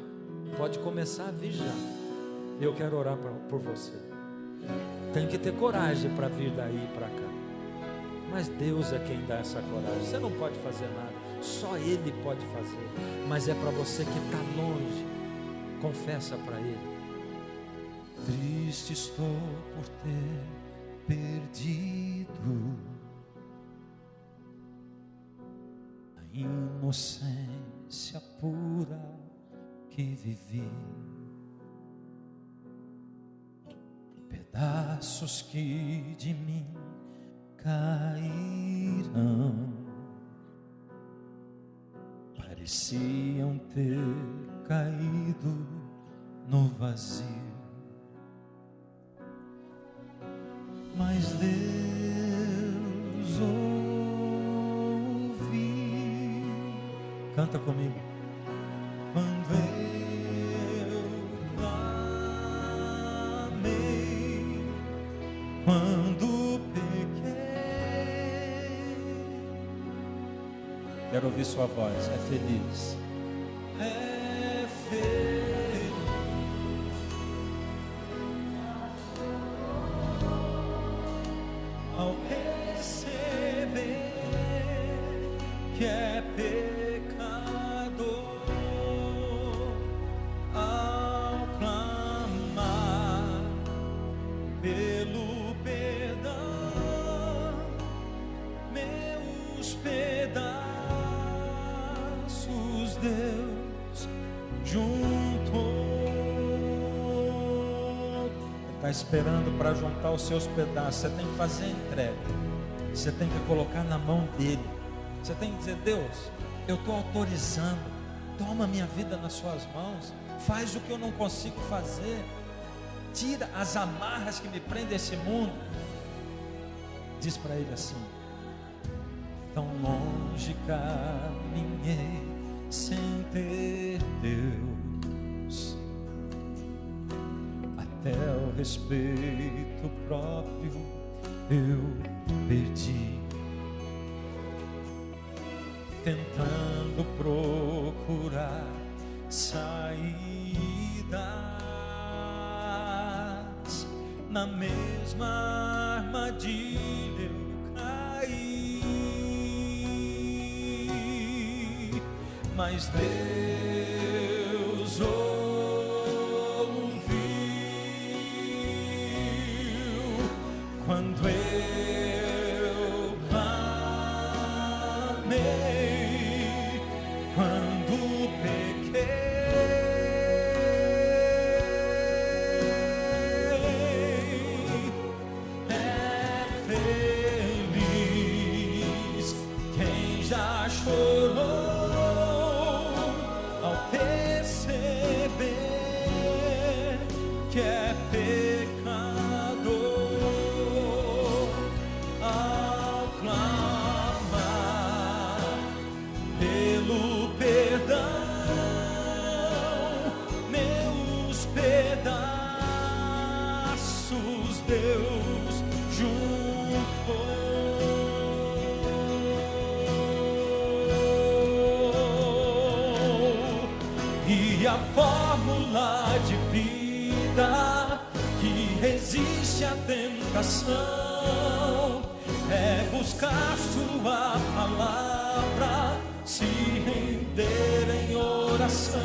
pode começar a vir já, e eu quero orar por você. Tem que ter coragem para vir daí para cá, mas Deus é quem dá essa coragem. Você não pode fazer nada, só Ele pode fazer, mas é para você que está longe. Confessa para Ele. Triste estou por ter perdido a inocência pura que vivi, pedaços que de mim caíram, pareciam ter caído no vazio. Mas Deus ouviu. Canta comigo. Quando eu clamei, quando pequei. Quero ouvir sua voz. É feliz. É feliz. Ao perceber que é pecador, ao clamar pelo perdão, meus pedaços Deus juntou. Está esperando para juntar os seus pedaços. Você tem que fazer a entrega, você tem que colocar na mão dele. Você tem que dizer: Deus, eu estou autorizando, toma minha vida nas suas mãos, faz o que eu não consigo fazer, tira as amarras que me prendem a esse mundo. Diz para ele assim: tão longe caminhei sem ter Deus, até o respeito próprio eu perdi, tentando procurar saídas, na mesma armadilha eu caí. Mas Deus quando eu clamei, quando pequei. É feliz quem já chorou ao perceber que é pecador. Deus juntou. E a fórmula de vida que resiste à tentação é buscar sua palavra, se render em oração.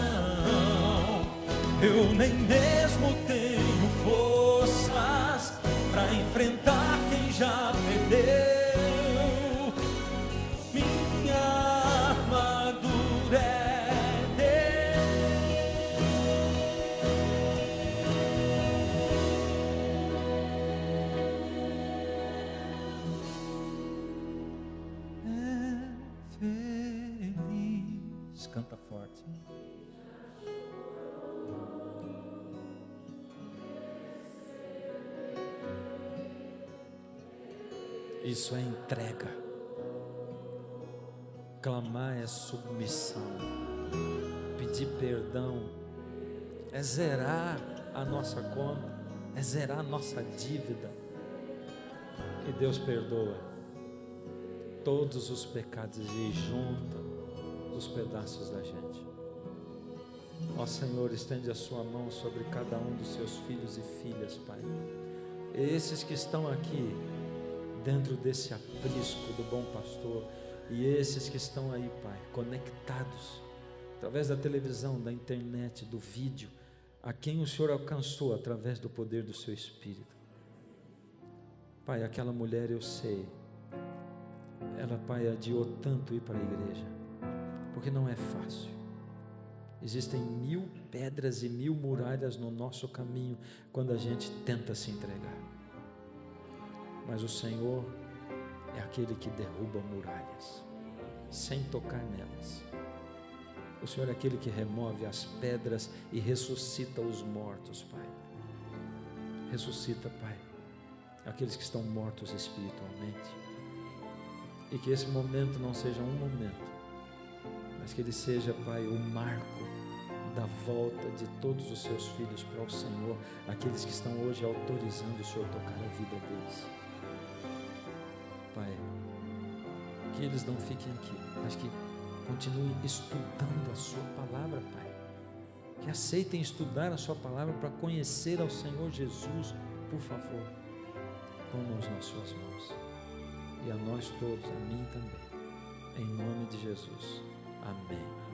Eu nem mesmo tenho forças para enfrentar quem já perdeu. Minha armadura é Deus. É canta forte. Isso é entrega. Clamar é submissão. Pedir perdão é zerar a nossa conta, é zerar a nossa dívida. Que Deus perdoa todos os pecados e junta os pedaços da gente. Ó Senhor, estende a sua mão sobre cada um dos seus filhos e filhas, Pai. Esses que estão aqui dentro desse aprisco do bom pastor, e esses que estão aí, Pai, conectados através da televisão, da internet, do vídeo, a quem o Senhor alcançou através do poder do seu Espírito. Pai, aquela mulher, eu sei, ela, Pai, adiou tanto ir para a igreja, porque não é fácil. Existem 1000 pedras e 1000 muralhas no nosso caminho quando a gente tenta se entregar. Mas o Senhor é aquele que derruba muralhas, sem tocar nelas. O Senhor é aquele que remove as pedras e ressuscita os mortos, Pai. Ressuscita, Pai, aqueles que estão mortos espiritualmente. E que esse momento não seja um momento, mas que ele seja, Pai, o marco da volta de todos os seus filhos para o Senhor, aqueles que estão hoje autorizando o Senhor tocar a vida deles. Pai, que eles não fiquem aqui, mas que continuem estudando a sua palavra, Pai. Que aceitem estudar a sua palavra para conhecer ao Senhor Jesus, por favor. Toma-os nas suas mãos. E a nós todos, a mim também. Em nome de Jesus. Amém.